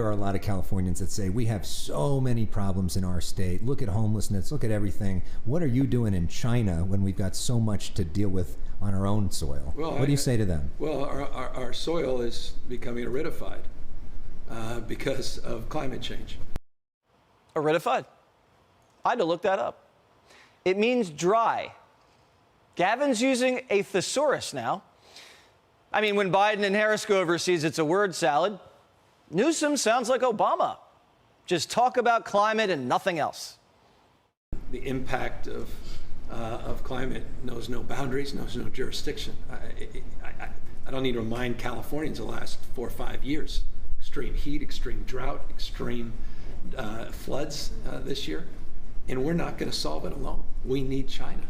there are a lot of Californians that say, we have so many problems in our state. Look at homelessness, look at everything. What are you doing in China when we've got so much to deal with on our own soil? Well, what do you say to them? Well, our soil is becoming aridified because of climate change. Aridified? I had to look that up. It means dry. Gavin's using a thesaurus now. I mean, when Biden and Harris go overseas, it's a word salad. Newsom sounds like Obama. Just talk about climate and nothing else. The impact of climate knows no boundaries, knows no jurisdiction. I don't need to remind Californians the last 4 or 5 years. Extreme heat, extreme drought, extreme floods this year. And we're not going to solve it alone. We need China.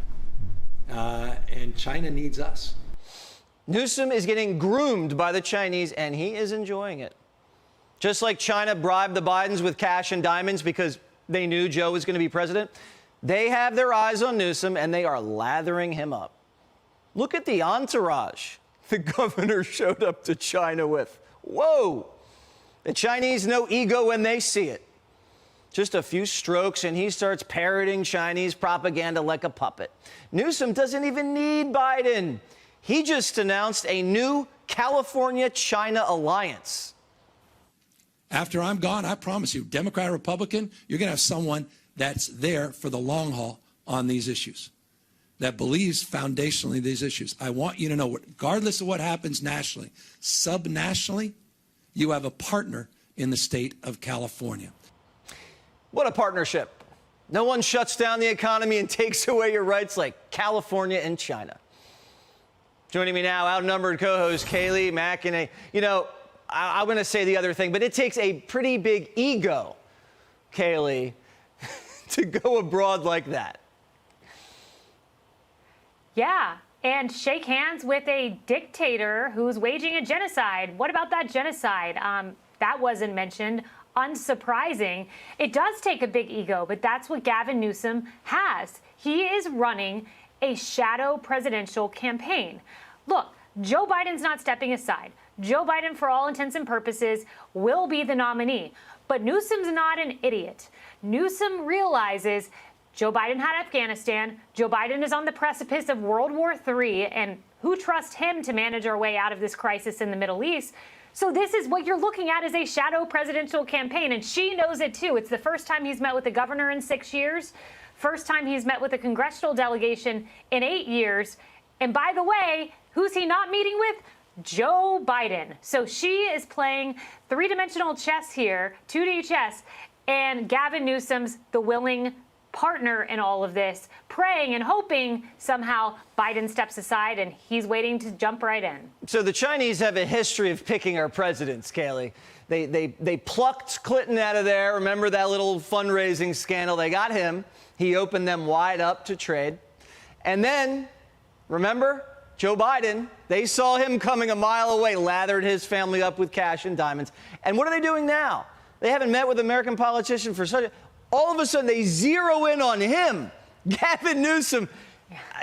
And China needs us. Newsom is getting groomed by the Chinese, and he is enjoying it. Just like China bribed the Bidens with cash and diamonds because they knew Joe was going to be president, they have their eyes on Newsom, and they are lathering him up. Look at the entourage the governor showed up to China with. Whoa! The Chinese know ego when they see it. Just a few strokes, and he starts parroting Chinese propaganda like a puppet. Newsom doesn't even need Biden. He just announced a new California-China alliance. After I'm gone, I promise you, Democrat or Republican, you're going to have someone that's there for the long haul on these issues, that believes foundationally these issues. I want you to know, regardless of what happens nationally, subnationally, you have a partner in the state of California. What a partnership. No one shuts down the economy and takes away your rights like California and China. Joining me now, outnumbered co-host Kayleigh McEnany. You know, I'm going to say the other thing, but it takes a pretty big ego, Kayleigh, to go abroad like that. Yeah, and shake hands with a dictator who's waging a genocide. What about that genocide? That wasn't mentioned. Unsurprising. It does take a big ego, but that's what Gavin Newsom has. He is running a shadow presidential campaign. Look, Joe Biden's not stepping aside. Joe Biden, for all intents and purposes, will be the nominee. But Newsom's not an idiot. Newsom realizes Joe Biden had Afghanistan. Joe Biden is on the precipice of World War III, and who trusts him to manage our way out of this crisis in the Middle East? So this is what you're looking at, is a shadow presidential campaign, and she knows it too. It's the first time he's met with the governor in 6 years, first time he's met with a congressional delegation in 8 years. And by the way, who's he not meeting with? Joe Biden. So she is playing three-dimensional chess here, 2D chess, and Gavin Newsom's the willing partner in all of this, praying and hoping somehow Biden steps aside and he's waiting to jump right in. So the Chinese have a history of picking our presidents, Kayleigh. They plucked Clinton out of there. Remember that little fundraising scandal? They got him. He opened them wide up to trade. And then, remember, Joe Biden, they saw him coming a mile away, lathered his family up with cash and diamonds. And what are they doing now? They haven't met with American politicians for such a... All of a sudden, they zero in on him, Gavin Newsom.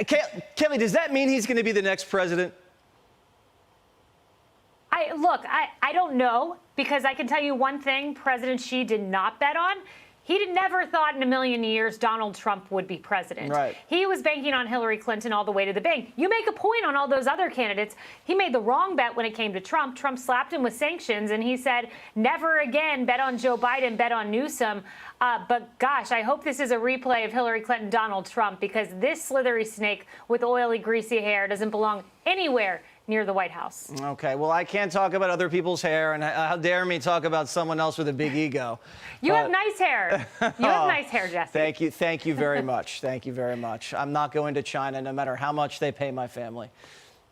Kayleigh, does that mean he's going to be the next president? I don't know, because I can tell you one thing President Xi did not bet on. He never thought in a million years Donald Trump would be president. Right. He was banking on Hillary Clinton all the way to the bank. You make a point on all those other candidates. He made the wrong bet when it came to Trump. Trump slapped him with sanctions, and he said, never again bet on Joe Biden, bet on Newsom. But gosh, I hope this is a replay of Hillary Clinton, Donald Trump, because this slithery snake with oily, greasy hair doesn't belong anywhere near the White House. Okay, well, I can't talk about other people's hair, and how dare me talk about someone else with a big ego. You have nice hair. You have nice hair, Jesse. Thank you very much. Thank you very much. I'm not going to China no matter how much they pay my family.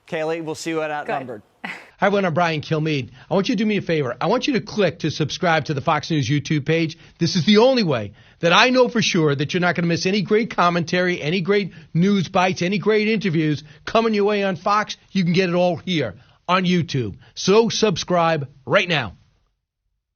Kayleigh, we'll see you at Outnumbered. Hi, everyone. I'm Brian Kilmeade. I want you to do me a favor. I want you to click to subscribe to the Fox News YouTube page. This is the only way that I know for sure that you're not going to miss any great commentary, any great news bites, any great interviews coming your way on Fox. You can get it all here on YouTube. So subscribe right now.